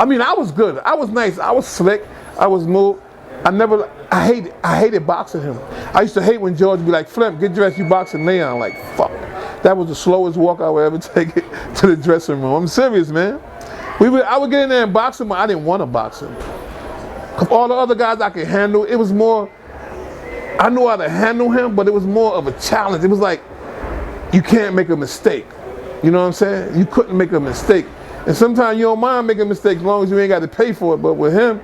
I mean, I was good. I was nice. I was slick. I was smooth. I hated boxing him. I used to hate when George would be like, Blimp, get dressed, you boxing Leon. Like, fuck. That was the slowest walk I would ever take it to the dressing room. I'm serious, man. I would get in there and box him, but I didn't want to box him. All the other guys I could handle, it was more, I knew how to handle him, but it was more of a challenge. It was like, you can't make a mistake. You know what I'm saying? You couldn't make a mistake. And sometimes you don't mind making mistakes as long as you ain't got to pay for it. But with him,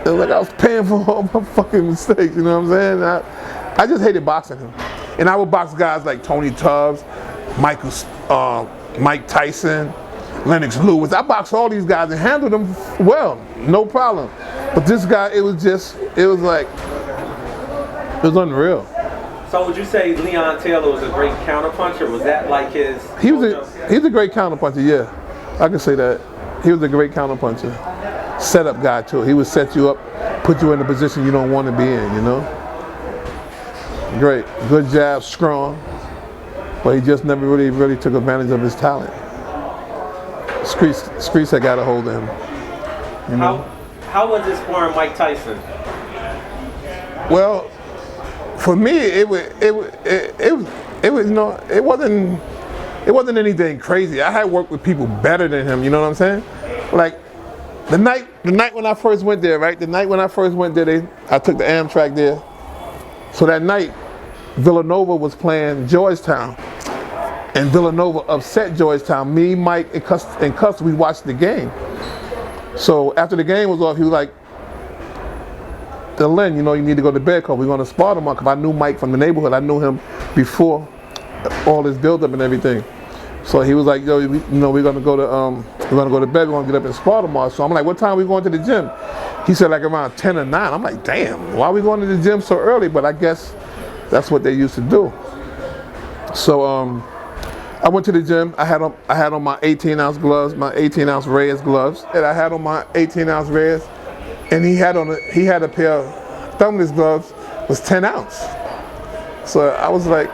it was like I was paying for all my fucking mistakes. You know what I'm saying? I just hated boxing him. And I would box guys like Tony Tubbs, Mike Tyson, Lennox Lewis. I boxed all these guys and handled them well, no problem. But this guy, it was unreal. So would you say Leon Taylor was a great counterpuncher? Was that like his? He's a great counterpuncher, yeah. I can say that. He was a great counterpuncher. Setup guy too. He would set you up, put you in a position you don't want to be in, you know? Great. Good jab, strong. But he just never really took advantage of his talent. Streets had got a hold of him. You know? How was it sparring Mike Tyson? Well, for me, it wasn't anything crazy. I had worked with people better than him. You know what I'm saying? Like the night when I first went there, right? The night when I first went there, I took the Amtrak there. So that night, Villanova was playing Georgetown, and Villanova upset Georgetown. Me, Mike, and Cuss, we watched the game. So after the game was off, he was like, Delen, you know, you need to go to bed because we're going to spar tomorrow. Because I knew Mike from the neighborhood. I knew him before all this build-up and everything. So he was like, yo, you know, we're going to go to bed. We're going to get up and spar tomorrow. So I'm like, what time are we going to the gym? He said like around 10 or 9. I'm like, damn, why are we going to the gym so early? But I guess that's what they used to do. So I went to the gym. I had on my 18-ounce gloves, my 18-ounce Reyes gloves, and I had on my 18-ounce Reyes. And he had a pair of thumbless gloves, was 10 ounce. So I was like,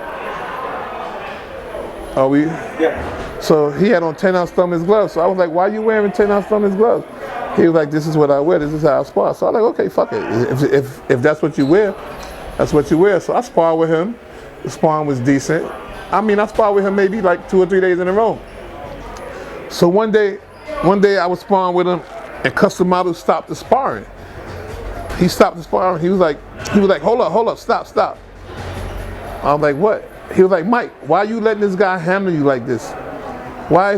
are we? Yeah. So he had on 10 ounce thumbless gloves. So I was like, why are you wearing 10 ounce thumbless gloves? He was like, this is what I wear. This is how I spar. So I was like, okay, fuck it. If that's what you wear, that's what you wear. So I sparred with him. The sparring was decent. I mean, I sparred with him maybe like 2 or 3 days in a row. So one day I was sparring with him, and Custom Model stopped the sparring. He stopped the sparring. He was like, hold up, stop. I was like, what? He was like, Mike, why are you letting this guy handle you like this? Why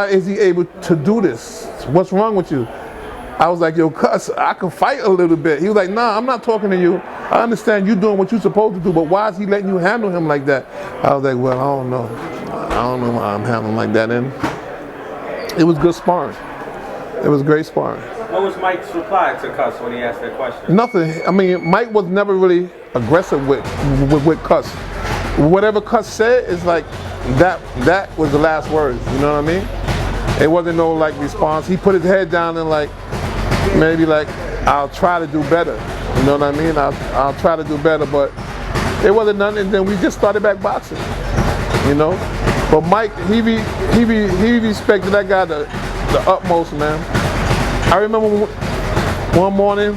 is he able to do this? What's wrong with you? I was like, yo, Cuss, I can fight a little bit. He was like, nah, I'm not talking to you. I understand you doing what you're supposed to do, but why is he letting you handle him like that? I was like, well, I don't know. I don't know why I'm handling like that. And it was good sparring. It was great sparring. What was Mike's reply to Cuss when he asked that question? Nothing. I mean, Mike was never really aggressive with Cuss. Whatever Cuss said is like, that was the last words, you know what I mean? It wasn't no like response. He put his head down and like, maybe like, I'll try to do better. You know what I mean? I'll try to do better, but it wasn't nothing. And then we just started back boxing, you know? But Mike, he respected that guy the utmost, man. I remember one morning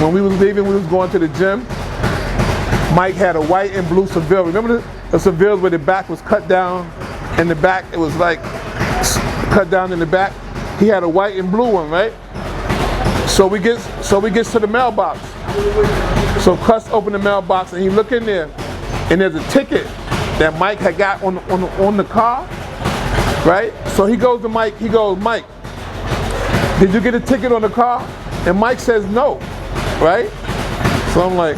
when we was leaving, we was going to the gym. Mike had a white and blue Seville. Remember the Sevilles where the back was cut down? In the back, it was like cut down in the back. He had a white and blue one, right? So we get to the mailbox. So Cuss opened the mailbox and he looked in there, and there's a ticket that Mike had got on the car, right? So he goes to Mike. He goes, Mike, did you get a ticket on the car? And Mike says no, right? So I'm like,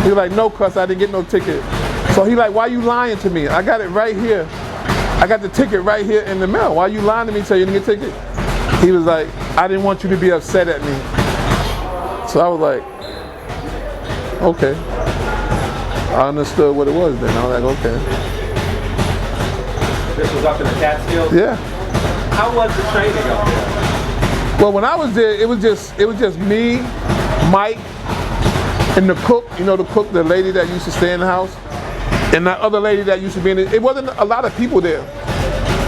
he's like, no, Cuss, I didn't get no ticket. So he like, why you lying to me? I got it right here. I got the ticket right here in the mail. Why you lying to me saying you didn't get a ticket? He was like, I didn't want you to be upset at me. So I was like, okay. I understood what it was then. I was like, okay. This was up in the Catskills? Yeah. How was the training up there? Well, when I was there, it was just me, Mike, and the cook. You know, the cook, the lady that used to stay in the house, and that other lady that used to be in it. It wasn't a lot of people there.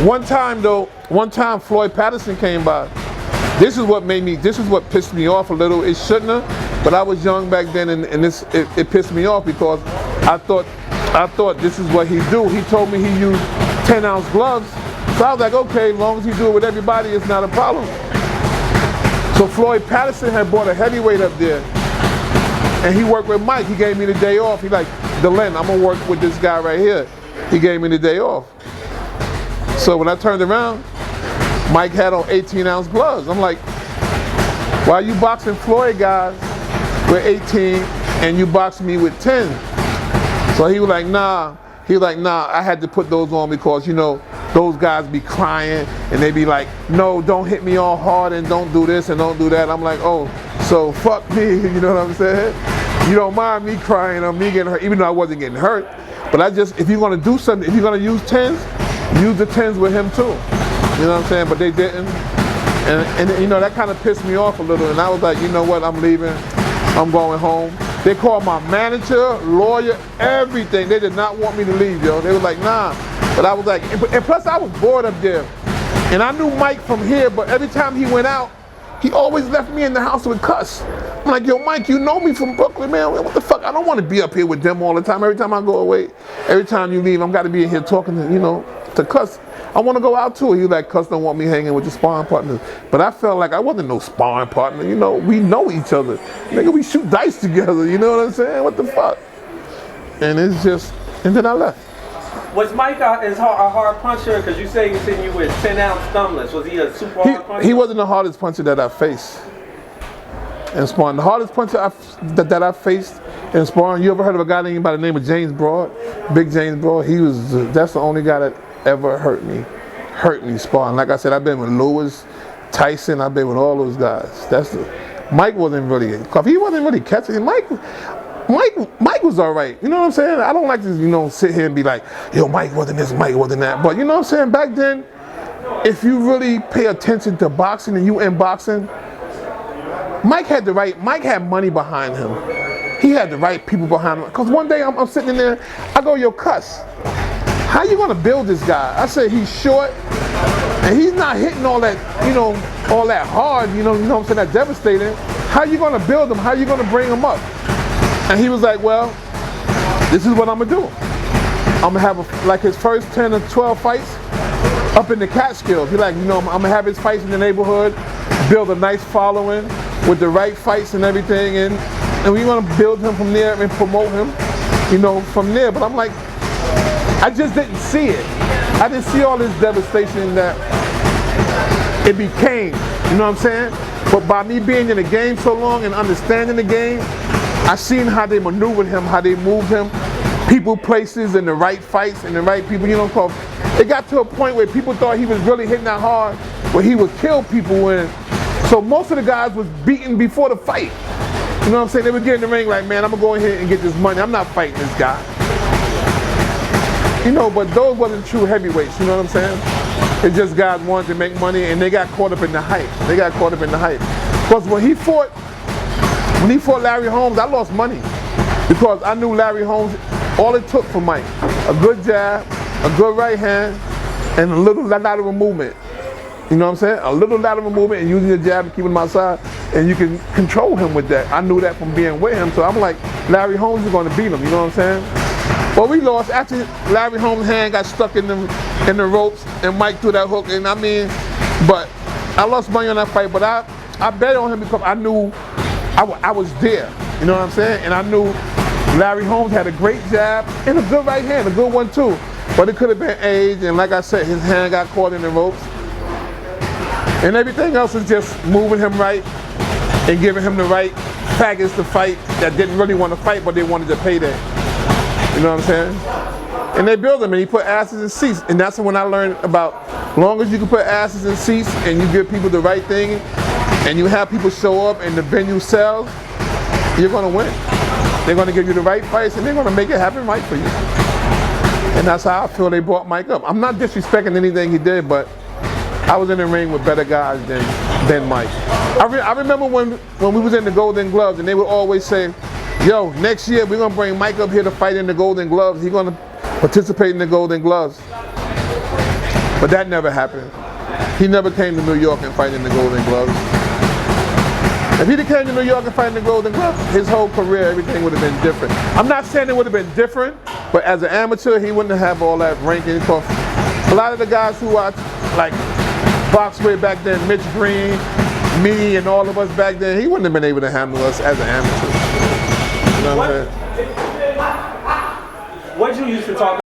One time Floyd Patterson came by. this is what pissed me off a little. It shouldn't have, but I was young back then, and it pissed me off because I thought this is what he do. He told me he used 10-ounce gloves, so I was like, okay, as long as he do it with everybody, it's not a problem. So Floyd Patterson had brought a heavyweight up there, and he worked with Mike. He gave me the day off. He like, Delen, I'm gonna work with this guy right here. He gave me the day off. So when I turned around, Mike had on 18-ounce gloves. I'm like, why are you boxing Floyd guys with 18 and you boxing me with 10? So he was like, nah. He was like, nah, I had to put those on because, you know, those guys be crying and they be like, no, don't hit me all hard and don't do this and don't do that. I'm like, oh, so fuck me, you know what I'm saying? You don't mind me crying or me getting hurt, even though I wasn't getting hurt. But if you're gonna do something, if you're gonna use 10s, use the 10s with him too. You know what I'm saying? But they didn't. And you know, that kind of pissed me off a little. And I was like, you know what, I'm leaving. I'm going home. They called my manager, lawyer, everything. They did not want me to leave, yo. They were like, nah. But I was like, and plus I was bored up there. And I knew Mike from here, but every time he went out, he always left me in the house with cuss. I'm like, yo, Mike, you know me from Brooklyn, man. What the fuck? I don't want to be up here with them all the time. Every time I go away, every time you leave, I'm got to be in here talking to, you know, to cuss. I want to go out too. He like, cuss don't want me hanging with the sparring partners. But I felt like I wasn't no sparring partner. You know, we know each other. Nigga, we shoot dice together. You know what I'm saying? What the fuck? And it's just, and then I left. Was Mike a hard puncher? Because you say he's hitting you with 10-ounce thumblets. Was he a super hard puncher? He wasn't the hardest puncher that I faced in sparring. The hardest puncher that I faced in sparring, you ever heard of a guy named by the name of James Broad? Big James Broad? That's the only guy that ever hurt me sparring. Like I said, I've been with Lewis, Tyson, I've been with all those guys. Mike wasn't really, because he wasn't really catching it. Mike was all right. You know what I'm saying? I don't like to, you know, sit here and be like, yo, Mike wasn't this, Mike wasn't that. But you know what I'm saying? Back then, if you really pay attention to boxing and you in boxing, Mike had money behind him. He had the right people behind him. Because one day I'm sitting in there, I go, yo, cuss, how you gonna build this guy? I said, he's short, and he's not hitting all that, you know, all that hard, you know what I'm saying, that devastating. How you gonna build him? How you gonna bring him up? And he was like, well, this is what I'm gonna do. I'm gonna have like his first 10 or 12 fights up in the Catskills. He like, you know, I'm gonna have his fights in the neighborhood, build a nice following with the right fights and everything, and we're gonna build him from there and promote him, you know, from there. But I'm like, I just didn't see it. I didn't see all this devastation that it became, you know what I'm saying? But by me being in the game so long and understanding the game, I seen how they maneuvered him, how they moved him, people, places, and the right fights and the right people, you know, cause it got to a point where people thought he was really hitting that hard, where he would kill people when, so most of the guys was beaten before the fight. You know what I'm saying? They would get in the ring like, man, I'm gonna go in here and get this money. I'm not fighting this guy. You know, but those wasn't true heavyweights, you know what I'm saying? It's just guys wanted to make money and they got caught up in the hype. They got caught up in the hype. Because when he fought Larry Holmes, I lost money. Because I knew Larry Holmes, all it took for Mike, a good jab, a good right hand, and a little lateral movement. You know what I'm saying? A little lateral movement and using the jab and keeping him outside, and you can control him with that. I knew that from being with him, so I'm like, Larry Holmes is going to beat him, you know what I'm saying? But we lost after Larry Holmes' hand got stuck in the ropes and Mike threw that hook, and I mean, but I lost money on that fight, but I bet on him because I knew I was there, you know what I'm saying? And I knew Larry Holmes had a great jab and a good right hand, a good one too. But it could have been age, and like I said, his hand got caught in the ropes. And everything else is just moving him right and giving him the right faggots to fight that didn't really want to fight, but they wanted to pay that. You know what I'm saying? And they built him, and he put asses in seats. And that's when I learned about, as long as you can put asses in seats and you give people the right thing, and you have people show up and the venue sells, you're going to win. They're going to give you the right fights, and they're going to make it happen right for you. And that's how I feel they brought Mike up. I'm not disrespecting anything he did, but I was in the ring with better guys than Mike. I remember when we was in the Golden Gloves, and they would always say, yo, next year we're going to bring Mike up here to fight in the Golden Gloves. He's going to participate in the Golden Gloves. But that never happened. he never came to New York and fighting the Golden Gloves. If he'd have came to New York and fighting the Golden Glove, his whole career, everything would have been different. I'm not saying it would have been different, but as an amateur, he wouldn't have all that ranking. A lot of the guys who I like boxed with back then, Mitch Green, me, and all of us back then, he wouldn't have been able to handle us as an amateur. You know what I'm saying? What you used to talk